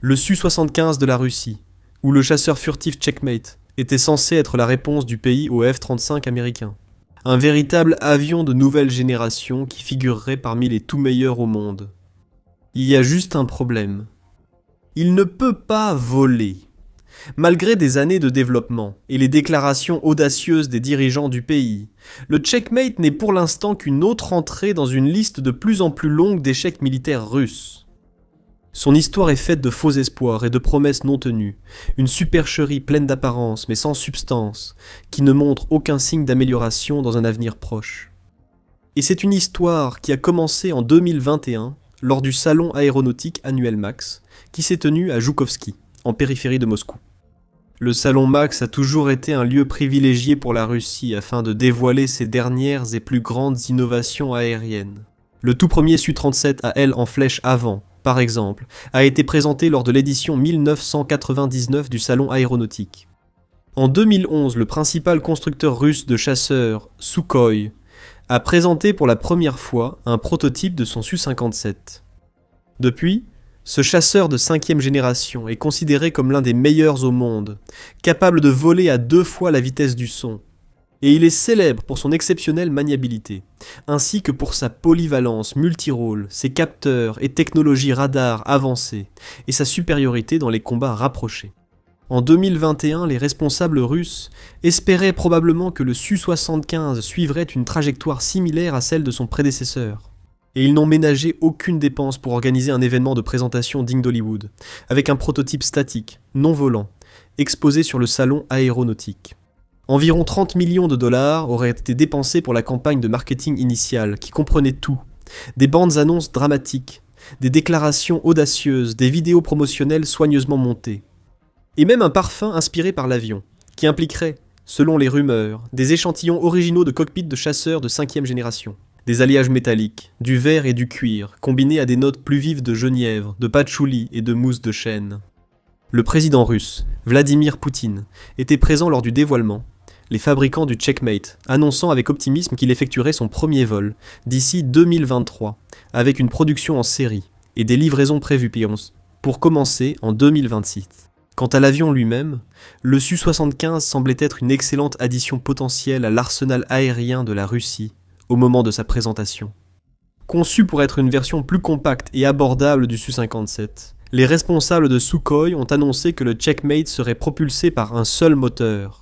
Le Su-75 de la Russie, ou le chasseur furtif Checkmate, était censé être la réponse du pays au F-35 américain. Un véritable avion de nouvelle génération qui figurerait parmi les tout meilleurs au monde. Il y a juste un problème. Il ne peut pas voler. Malgré des années de développement et les déclarations audacieuses des dirigeants du pays, le Checkmate n'est pour l'instant qu'une autre entrée dans une liste de plus en plus longue d'échecs militaires russes. Son histoire est faite de faux espoirs et de promesses non tenues, une supercherie pleine d'apparence mais sans substance, qui ne montre aucun signe d'amélioration dans un avenir proche. Et c'est une histoire qui a commencé en 2021 lors du salon aéronautique annuel MAX, qui s'est tenu à Joukovski, en périphérie de Moscou. Le salon MAX a toujours été un lieu privilégié pour la Russie afin de dévoiler ses dernières et plus grandes innovations aériennes. Le tout premier Su-37 à aile en flèche avant, par exemple, a été présenté lors de l'édition 1999 du salon aéronautique. En 2011, le principal constructeur russe de chasseurs, Sukhoi, a présenté pour la première fois un prototype de son Su-57. Depuis, ce chasseur de 5e génération est considéré comme l'un des meilleurs au monde, capable de voler à 2 fois la vitesse du son. Et il est célèbre pour son exceptionnelle maniabilité, ainsi que pour sa polyvalence multirôle, ses capteurs et technologies radar avancées, et sa supériorité dans les combats rapprochés. En 2021, les responsables russes espéraient probablement que le Su-75 suivrait une trajectoire similaire à celle de son prédécesseur. Et ils n'ont ménagé aucune dépense pour organiser un événement de présentation digne d'Hollywood, avec un prototype statique, non volant, exposé sur le salon aéronautique. Environ 30 millions de dollars auraient été dépensés pour la campagne de marketing initiale, qui comprenait tout. Des bandes annonces dramatiques, des déclarations audacieuses, des vidéos promotionnelles soigneusement montées. Et même un parfum inspiré par l'avion, qui impliquerait, selon les rumeurs, des échantillons originaux de cockpits de chasseurs de 5e génération. Des alliages métalliques, du verre et du cuir, combinés à des notes plus vives de genièvre, de patchouli et de mousse de chêne. Le président russe, Vladimir Poutine, était présent lors du dévoilement, les fabricants du Checkmate annonçant avec optimisme qu'il effectuerait son premier vol d'ici 2023, avec une production en série et des livraisons prévues pour commencer en 2026. Quant à l'avion lui-même, le Su-75 semblait être une excellente addition potentielle à l'arsenal aérien de la Russie au moment de sa présentation. Conçu pour être une version plus compacte et abordable du Su-57, les responsables de Sukhoi ont annoncé que le Checkmate serait propulsé par un seul moteur.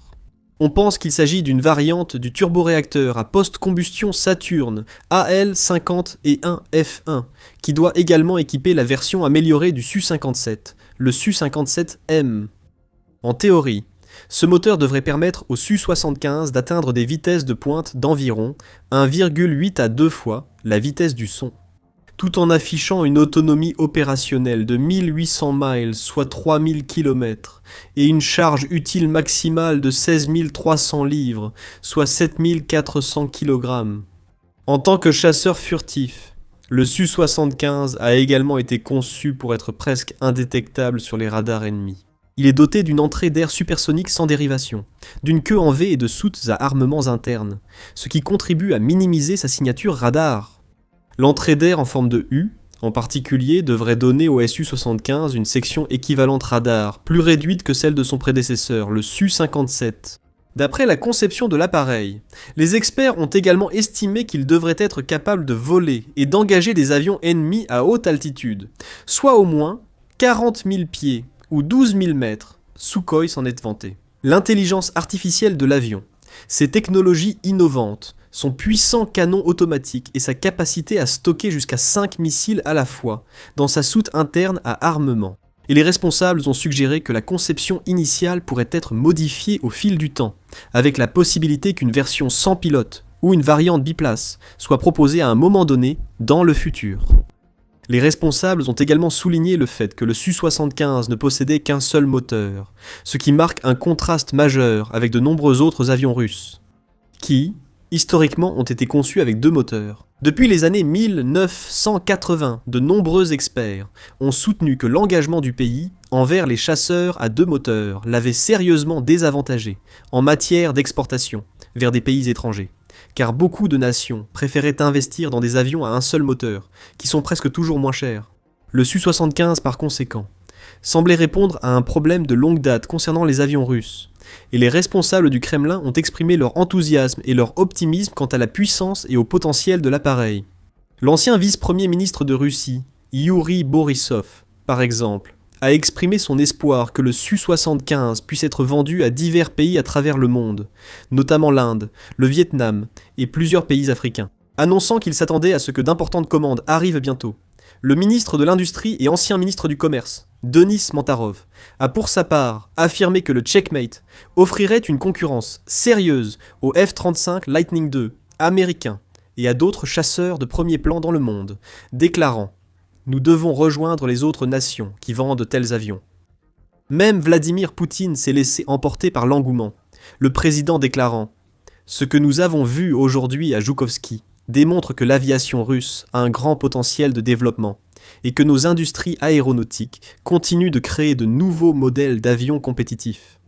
On pense qu'il s'agit d'une variante du turboréacteur à post-combustion Saturn AL50E1F1, qui doit également équiper la version améliorée du Su-57, le Su-57M. En théorie, ce moteur devrait permettre au Su-75 d'atteindre des vitesses de pointe d'environ 1,8 à 2 fois la vitesse du son, tout en affichant une autonomie opérationnelle de 1800 miles, soit 3000 km, et une charge utile maximale de 16 300 livres, soit 7400 kg. En tant que chasseur furtif, le Su-75 a également été conçu pour être presque indétectable sur les radars ennemis. Il est doté d'une entrée d'air supersonique sans dérivation, d'une queue en V et de soutes à armements internes, ce qui contribue à minimiser sa signature radar. L'entrée d'air en forme de U, en particulier, devrait donner au Su-75 une section équivalente radar, plus réduite que celle de son prédécesseur, le Su-57. D'après la conception de l'appareil, les experts ont également estimé qu'il devrait être capable de voler et d'engager des avions ennemis à haute altitude, soit au moins 40 000 pieds, ou 12 000 mètres, Sukhoi s'en est vanté. L'intelligence artificielle de l'avion, ses technologies innovantes, son puissant canon automatique et sa capacité à stocker jusqu'à 5 missiles à la fois dans sa soute interne à armement. Et les responsables ont suggéré que la conception initiale pourrait être modifiée au fil du temps, avec la possibilité qu'une version sans pilote ou une variante biplace soit proposée à un moment donné dans le futur. Les responsables ont également souligné le fait que le Su-75 ne possédait qu'un seul moteur, ce qui marque un contraste majeur avec de nombreux autres avions russes, qui, historiquement, ont été conçus avec 2 moteurs. Depuis les années 1980, de nombreux experts ont soutenu que l'engagement du pays envers les chasseurs à 2 moteurs l'avait sérieusement désavantagé en matière d'exportation vers des pays étrangers. Car beaucoup de nations préféraient investir dans des avions à un seul moteur, qui sont presque toujours moins chers. Le Su-75 par conséquent semblait répondre à un problème de longue date concernant les avions russes, et les responsables du Kremlin ont exprimé leur enthousiasme et leur optimisme quant à la puissance et au potentiel de l'appareil. L'ancien vice-premier ministre de Russie, Yuri Borisov, par exemple, a exprimé son espoir que le Su-75 puisse être vendu à divers pays à travers le monde, notamment l'Inde, le Vietnam et plusieurs pays africains, annonçant qu'il s'attendait à ce que d'importantes commandes arrivent bientôt. Le ministre de l'Industrie et ancien ministre du Commerce, Denis Mantarov, a pour sa part affirmé que le Checkmate offrirait une concurrence sérieuse au F-35 Lightning II américain et à d'autres chasseurs de premier plan dans le monde, déclarant « Nous devons rejoindre les autres nations qui vendent de tels avions ». Même Vladimir Poutine s'est laissé emporter par l'engouement, le président déclarant « Ce que nous avons vu aujourd'hui à Joukovski démontre que l'aviation russe a un grand potentiel de développement et que nos industries aéronautiques continuent de créer de nouveaux modèles d'avions compétitifs. »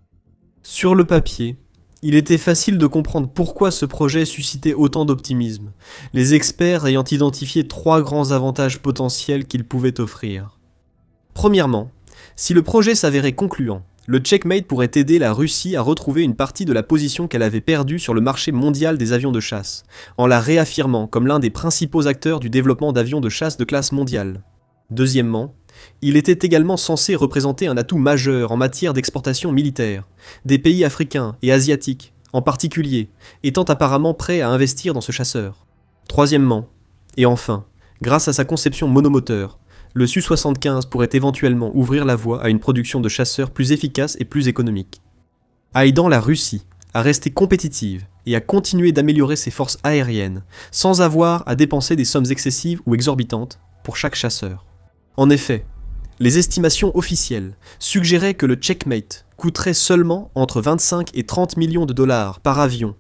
Sur le papier, il était facile de comprendre pourquoi ce projet suscitait autant d'optimisme, les experts ayant identifié 3 grands avantages potentiels qu'il pouvait offrir. Premièrement, si le projet s'avérait concluant, le Checkmate pourrait aider la Russie à retrouver une partie de la position qu'elle avait perdue sur le marché mondial des avions de chasse, en la réaffirmant comme l'un des principaux acteurs du développement d'avions de chasse de classe mondiale. Deuxièmement, il était également censé représenter un atout majeur en matière d'exportation militaire, des pays africains et asiatiques, en particulier, étant apparemment prêts à investir dans ce chasseur. Troisièmement, et enfin, grâce à sa conception monomoteur, le Su-75 pourrait éventuellement ouvrir la voie à une production de chasseurs plus efficace et plus économique, aidant la Russie à rester compétitive et à continuer d'améliorer ses forces aériennes, sans avoir à dépenser des sommes excessives ou exorbitantes pour chaque chasseur. En effet, les estimations officielles suggéraient que le Checkmate coûterait seulement entre 25 et 30 millions de dollars par avion.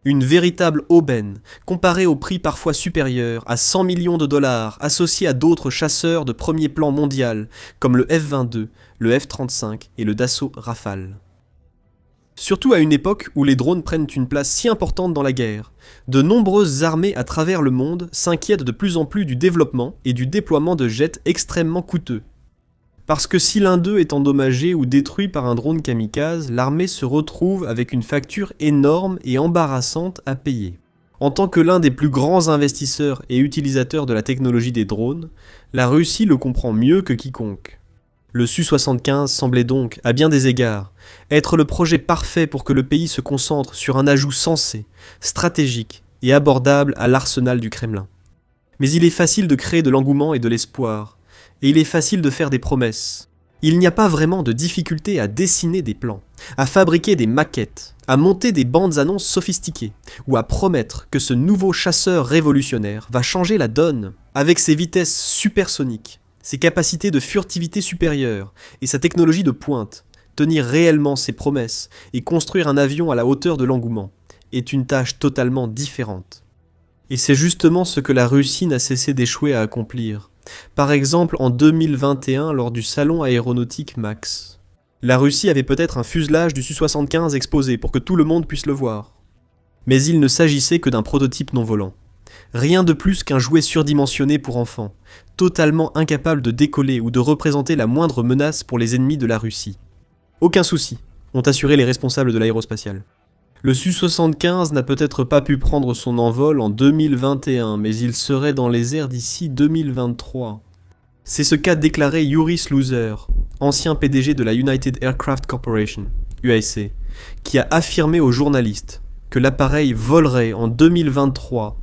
Une véritable aubaine, comparée au prix parfois supérieur à 100 millions de dollars associés à d'autres chasseurs de premier plan mondial, comme le F-22, le F-35 et le Dassault Rafale. Surtout à une époque où les drones prennent une place si importante dans la guerre, de nombreuses armées à travers le monde s'inquiètent de plus en plus du développement et du déploiement de jets extrêmement coûteux. Parce que si l'un d'eux est endommagé ou détruit par un drone kamikaze, l'armée se retrouve avec une facture énorme et embarrassante à payer. En tant que l'un des plus grands investisseurs et utilisateurs de la technologie des drones, la Russie le comprend mieux que quiconque. Le Su-75 semblait donc, à bien des égards, être le projet parfait pour que le pays se concentre sur un ajout sensé, stratégique et abordable à l'arsenal du Kremlin. Mais il est facile de créer de l'engouement et de l'espoir, et il est facile de faire des promesses. Il n'y a pas vraiment de difficulté à dessiner des plans, à fabriquer des maquettes, à monter des bandes annonces sophistiquées, ou à promettre que ce nouveau chasseur révolutionnaire va changer la donne, avec ses vitesses supersoniques, ses capacités de furtivité supérieures et sa technologie de pointe. Tenir réellement ses promesses et construire un avion à la hauteur de l'engouement est une tâche totalement différente. Et c'est justement ce que la Russie n'a cessé d'échouer à accomplir. Par exemple, en 2021, lors du salon aéronautique MAX. La Russie avait peut-être un fuselage du Su-75 exposé pour que tout le monde puisse le voir. Mais il ne s'agissait que d'un prototype non volant. Rien de plus qu'un jouet surdimensionné pour enfants, totalement incapable de décoller ou de représenter la moindre menace pour les ennemis de la Russie. Aucun souci, ont assuré les responsables de l'aérospatiale. Le Su-75 n'a peut-être pas pu prendre son envol en 2021, mais il serait dans les airs d'ici 2023. C'est ce qu'a déclaré Yuri Sluzer, ancien PDG de la United Aircraft Corporation, UAC, qui a affirmé aux journalistes que l'appareil volerait en 2023.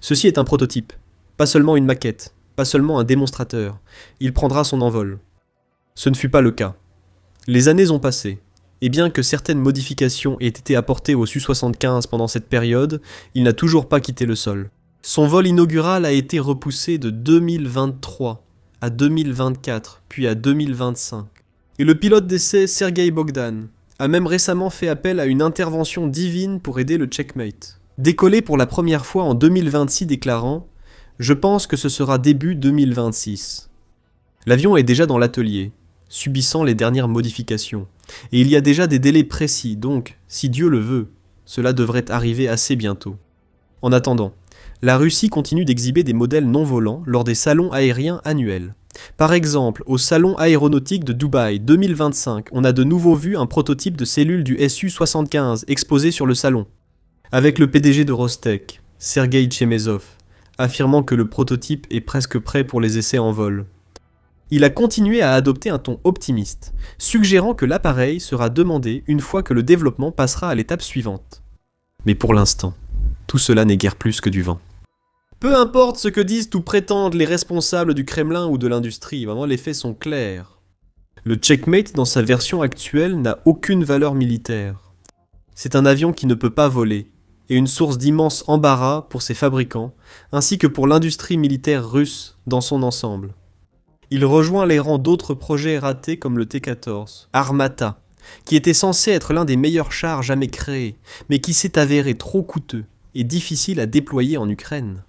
Ceci est un prototype, pas seulement une maquette, pas seulement un démonstrateur. Il prendra son envol. Ce ne fut pas le cas. Les années ont passé. Et bien que certaines modifications aient été apportées au Su-75 pendant cette période, il n'a toujours pas quitté le sol. Son vol inaugural a été repoussé de 2023 à 2024, puis à 2025. Et le pilote d'essai Sergei Bogdan a même récemment fait appel à une intervention divine pour aider le Checkmate. Décollé pour la première fois en 2026 déclarant « Je pense que ce sera début 2026 ». L'avion est déjà dans l'atelier, subissant les dernières modifications. Et il y a déjà des délais précis, donc, si Dieu le veut, cela devrait arriver assez bientôt. En attendant, la Russie continue d'exhiber des modèles non volants lors des salons aériens annuels, Par exemple, au salon aéronautique de Dubaï 2025, on a de nouveau vu un prototype de cellule du Su-75 exposé sur le salon, avec le PDG de Rostec, Sergei Chemezov, affirmant que le prototype est presque prêt pour les essais en vol. Il a continué à adopter un ton optimiste, suggérant que l'appareil sera demandé une fois que le développement passera à l'étape suivante. Mais pour l'instant, tout cela n'est guère plus que du vent. Peu importe ce que disent ou prétendent les responsables du Kremlin ou de l'industrie, vraiment les faits sont clairs. Le Checkmate dans sa version actuelle n'a aucune valeur militaire. C'est un avion qui ne peut pas voler, et une source d'immense embarras pour ses fabricants, ainsi que pour l'industrie militaire russe dans son ensemble. Il rejoint les rangs d'autres projets ratés comme le T-14, Armata, qui était censé être l'un des meilleurs chars jamais créés, mais qui s'est avéré trop coûteux et difficile à déployer en Ukraine.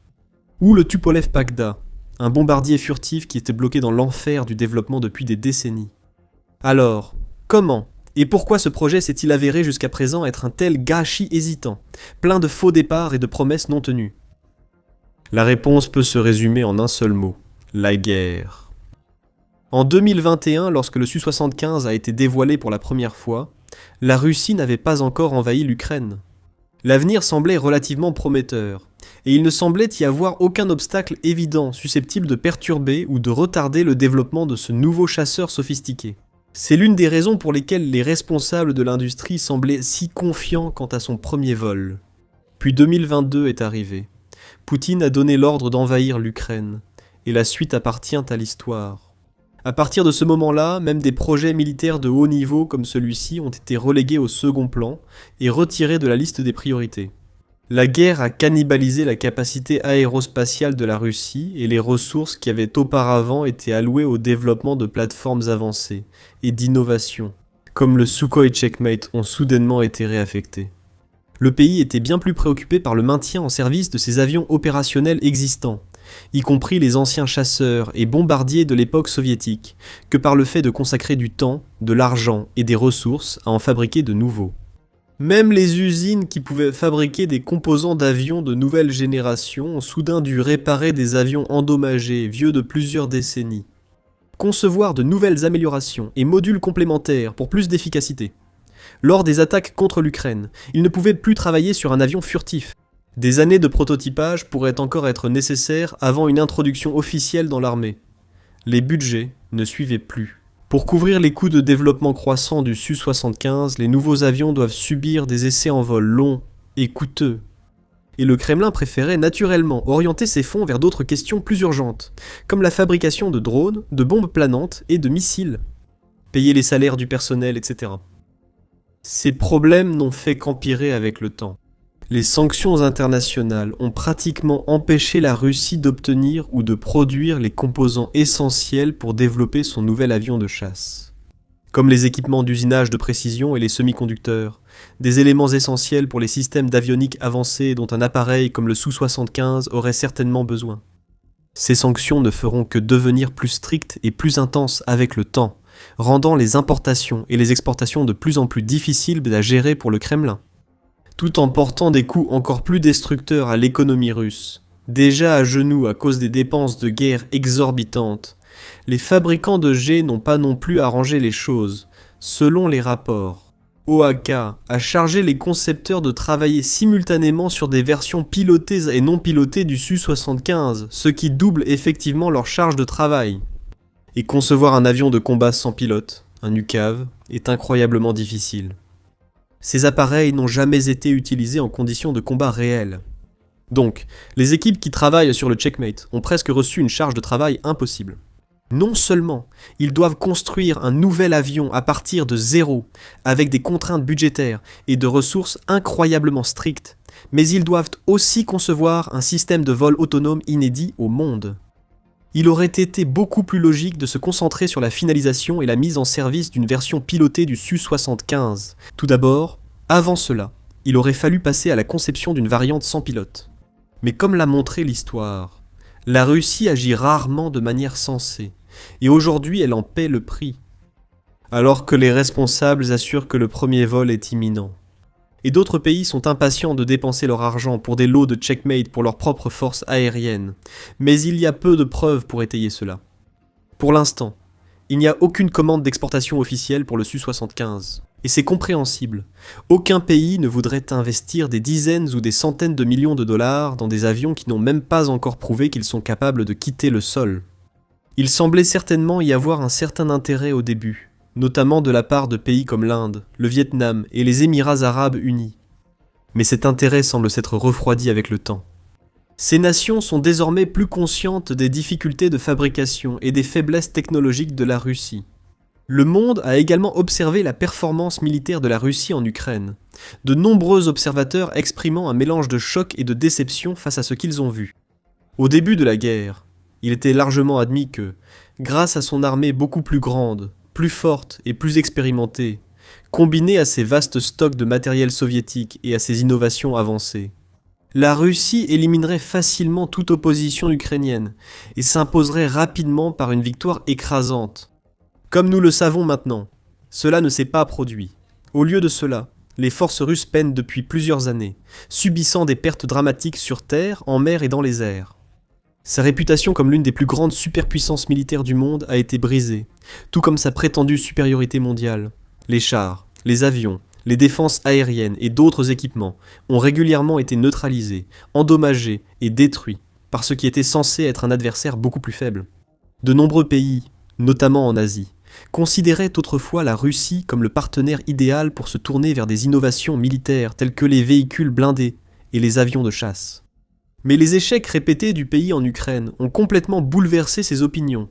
Ou le Tupolev Pagda, un bombardier furtif qui était bloqué dans l'enfer du développement depuis des décennies. Alors, comment et pourquoi ce projet s'est-il avéré jusqu'à présent être un tel gâchis hésitant, plein de faux départs et de promesses non tenues? La réponse peut se résumer en un seul mot, la guerre. En 2021, lorsque le Su-75 a été dévoilé pour la première fois, la Russie n'avait pas encore envahi l'Ukraine. L'avenir semblait relativement prometteur, et il ne semblait y avoir aucun obstacle évident susceptible de perturber ou de retarder le développement de ce nouveau chasseur sophistiqué. C'est l'une des raisons pour lesquelles les responsables de l'industrie semblaient si confiants quant à son premier vol. Puis 2022 est arrivé. Poutine a donné l'ordre d'envahir l'Ukraine, et la suite appartient à l'histoire. À partir de ce moment-là, même des projets militaires de haut niveau comme celui-ci ont été relégués au second plan et retirés de la liste des priorités. La guerre a cannibalisé la capacité aérospatiale de la Russie et les ressources qui avaient auparavant été allouées au développement de plateformes avancées et d'innovation, comme le Sukhoi Checkmate, ont soudainement été réaffectées. Le pays était bien plus préoccupé par le maintien en service de ses avions opérationnels existants, y compris les anciens chasseurs et bombardiers de l'époque soviétique, que par le fait de consacrer du temps, de l'argent et des ressources à en fabriquer de nouveaux. Même les usines qui pouvaient fabriquer des composants d'avions de nouvelle génération ont soudain dû réparer des avions endommagés, vieux de plusieurs décennies. Concevoir de nouvelles améliorations et modules complémentaires pour plus d'efficacité. Lors des attaques contre l'Ukraine, ils ne pouvaient plus travailler sur un avion furtif. Des années de prototypage pourraient encore être nécessaires avant une introduction officielle dans l'armée. Les budgets ne suivaient plus. Pour couvrir les coûts de développement croissants du Su-75, les nouveaux avions doivent subir des essais en vol longs et coûteux. Et le Kremlin préférait naturellement orienter ses fonds vers d'autres questions plus urgentes, comme la fabrication de drones, de bombes planantes et de missiles. Payer les salaires du personnel, etc. Ces problèmes n'ont fait qu'empirer avec le temps. Les sanctions internationales ont pratiquement empêché la Russie d'obtenir ou de produire les composants essentiels pour développer son nouvel avion de chasse. Comme les équipements d'usinage de précision et les semi-conducteurs, des éléments essentiels pour les systèmes d'avionique avancés dont un appareil comme le Su-75 aurait certainement besoin. Ces sanctions ne feront que devenir plus strictes et plus intenses avec le temps, rendant les importations et les exportations de plus en plus difficiles à gérer pour le Kremlin, tout en portant des coûts encore plus destructeurs à l'économie russe. Déjà à genoux à cause des dépenses de guerre exorbitantes, les fabricants de jets n'ont pas non plus arrangé les choses. Selon les rapports, OAK a chargé les concepteurs de travailler simultanément sur des versions pilotées et non pilotées du Su-75, ce qui double effectivement leur charge de travail. Et concevoir un avion de combat sans pilote, un UCAV, est incroyablement difficile. Ces appareils n'ont jamais été utilisés en conditions de combat réelles. Donc, les équipes qui travaillent sur le Checkmate ont presque reçu une charge de travail impossible. Non seulement, ils doivent construire un nouvel avion à partir de zéro, avec des contraintes budgétaires et de ressources incroyablement strictes, mais ils doivent aussi concevoir un système de vol autonome inédit au monde. Il aurait été beaucoup plus logique de se concentrer sur la finalisation et la mise en service d'une version pilotée du Su-75. Tout d'abord, avant cela, il aurait fallu passer à la conception d'une variante sans pilote. Mais comme l'a montré l'histoire, la Russie agit rarement de manière sensée, et aujourd'hui elle en paie le prix. Alors que les responsables assurent que le premier vol est imminent. Et d'autres pays sont impatients de dépenser leur argent pour des lots de Checkmate pour leurs propres forces aériennes, mais il y a peu de preuves pour étayer cela. Pour l'instant, il n'y a aucune commande d'exportation officielle pour le Su-75. Et c'est compréhensible. Aucun pays ne voudrait investir des dizaines ou des centaines de millions de dollars dans des avions qui n'ont même pas encore prouvé qu'ils sont capables de quitter le sol. Il semblait certainement y avoir un certain intérêt au début, notamment de la part de pays comme l'Inde, le Vietnam et les Émirats arabes unis. Mais cet intérêt semble s'être refroidi avec le temps. Ces nations sont désormais plus conscientes des difficultés de fabrication et des faiblesses technologiques de la Russie. Le monde a également observé la performance militaire de la Russie en Ukraine, de nombreux observateurs exprimant un mélange de choc et de déception face à ce qu'ils ont vu. Au début de la guerre, il était largement admis que, grâce à son armée beaucoup plus grande, plus forte et plus expérimentée, combinée à ses vastes stocks de matériel soviétique et à ses innovations avancées, la Russie éliminerait facilement toute opposition ukrainienne et s'imposerait rapidement par une victoire écrasante. Comme nous le savons maintenant, cela ne s'est pas produit. Au lieu de cela, les forces russes peinent depuis plusieurs années, subissant des pertes dramatiques sur terre, en mer et dans les airs. Sa réputation comme l'une des plus grandes superpuissances militaires du monde a été brisée, tout comme sa prétendue supériorité mondiale. Les chars, les avions, les défenses aériennes et d'autres équipements ont régulièrement été neutralisés, endommagés et détruits par ce qui était censé être un adversaire beaucoup plus faible. De nombreux pays, notamment en Asie, considérait autrefois la Russie comme le partenaire idéal pour se tourner vers des innovations militaires telles que les véhicules blindés et les avions de chasse. Mais les échecs répétés du pays en Ukraine ont complètement bouleversé ses opinions,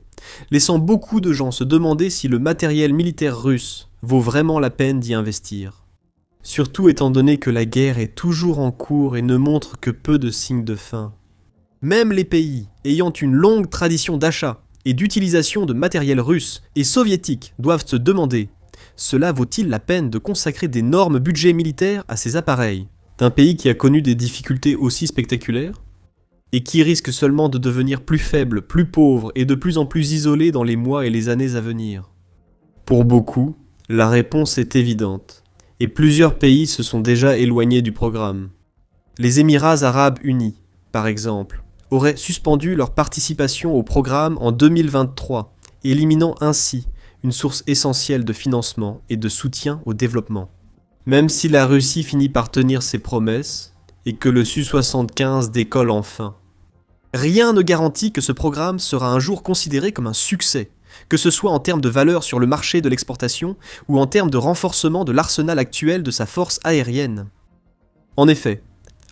laissant beaucoup de gens se demander si le matériel militaire russe vaut vraiment la peine d'y investir. Surtout étant donné que la guerre est toujours en cours et ne montre que peu de signes de fin. Même les pays ayant une longue tradition d'achat et d'utilisation de matériel russe et soviétique doivent se demander « Cela vaut-il la peine de consacrer d'énormes budgets militaires à ces appareils ?» d'un pays qui a connu des difficultés aussi spectaculaires et qui risque seulement de devenir plus faible, plus pauvre et de plus en plus isolé dans les mois et les années à venir. Pour beaucoup, la réponse est évidente, et plusieurs pays se sont déjà éloignés du programme. Les Émirats arabes unis, par exemple, auraient suspendu leur participation au programme en 2023, éliminant ainsi une source essentielle de financement et de soutien au développement. Même si la Russie finit par tenir ses promesses et que le Su-75 décolle enfin. Rien ne garantit que ce programme sera un jour considéré comme un succès, que ce soit en termes de valeur sur le marché de l'exportation ou en termes de renforcement de l'arsenal actuel de sa force aérienne. En effet,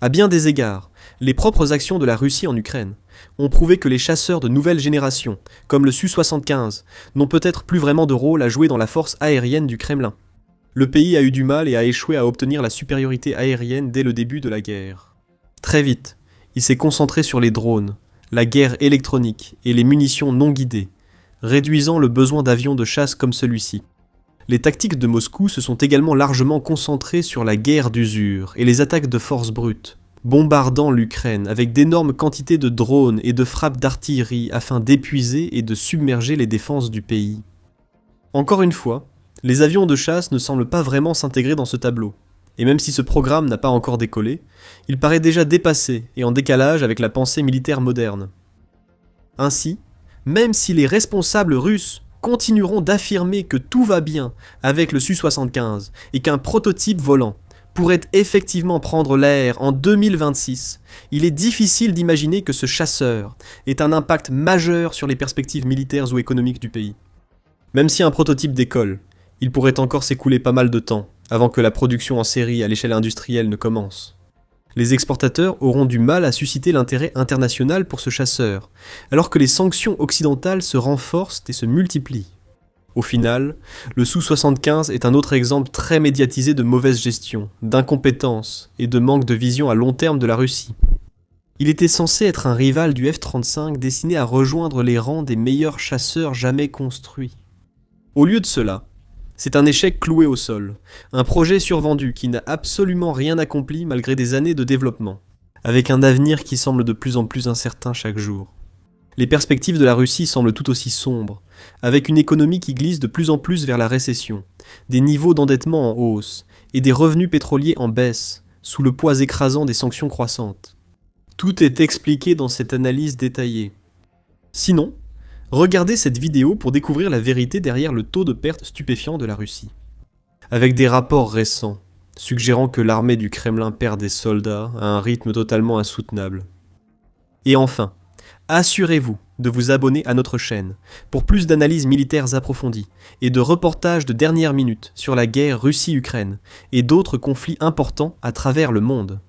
à bien des égards, les propres actions de la Russie en Ukraine ont prouvé que les chasseurs de nouvelle génération, comme le Su-75, n'ont peut-être plus vraiment de rôle à jouer dans la force aérienne du Kremlin. Le pays a eu du mal et a échoué à obtenir la supériorité aérienne dès le début de la guerre. Très vite, il s'est concentré sur les drones, la guerre électronique et les munitions non guidées, réduisant le besoin d'avions de chasse comme celui-ci. Les tactiques de Moscou se sont également largement concentrées sur la guerre d'usure et les attaques de force brute, bombardant l'Ukraine avec d'énormes quantités de drones et de frappes d'artillerie afin d'épuiser et de submerger les défenses du pays. Encore une fois, les avions de chasse ne semblent pas vraiment s'intégrer dans ce tableau, et même si ce programme n'a pas encore décollé, il paraît déjà dépassé et en décalage avec la pensée militaire moderne. Ainsi, même si les responsables russes continueront d'affirmer que tout va bien avec le Su-75 et qu'un prototype volant pourrait effectivement prendre l'air en 2026, il est difficile d'imaginer que ce chasseur ait un impact majeur sur les perspectives militaires ou économiques du pays. Même si un prototype décolle, il pourrait encore s'écouler pas mal de temps avant que la production en série à l'échelle industrielle ne commence. Les exportateurs auront du mal à susciter l'intérêt international pour ce chasseur, alors que les sanctions occidentales se renforcent et se multiplient. Au final, le Su-75 est un autre exemple très médiatisé de mauvaise gestion, d'incompétence et de manque de vision à long terme de la Russie. Il était censé être un rival du F-35 destiné à rejoindre les rangs des meilleurs chasseurs jamais construits. Au lieu de cela, c'est un échec cloué au sol, un projet survendu qui n'a absolument rien accompli malgré des années de développement, avec un avenir qui semble de plus en plus incertain chaque jour. Les perspectives de la Russie semblent tout aussi sombres, avec une économie qui glisse de plus en plus vers la récession, des niveaux d'endettement en hausse et des revenus pétroliers en baisse, sous le poids écrasant des sanctions croissantes. Tout est expliqué dans cette analyse détaillée. Sinon, Regardez cette vidéo pour découvrir la vérité derrière le taux de perte stupéfiant de la Russie. Avec des rapports récents, suggérant que l'armée du Kremlin perd des soldats à un rythme totalement insoutenable. Et enfin, assurez-vous de vous abonner à notre chaîne pour plus d'analyses militaires approfondies et de reportages de dernière minute sur la guerre Russie-Ukraine et d'autres conflits importants à travers le monde.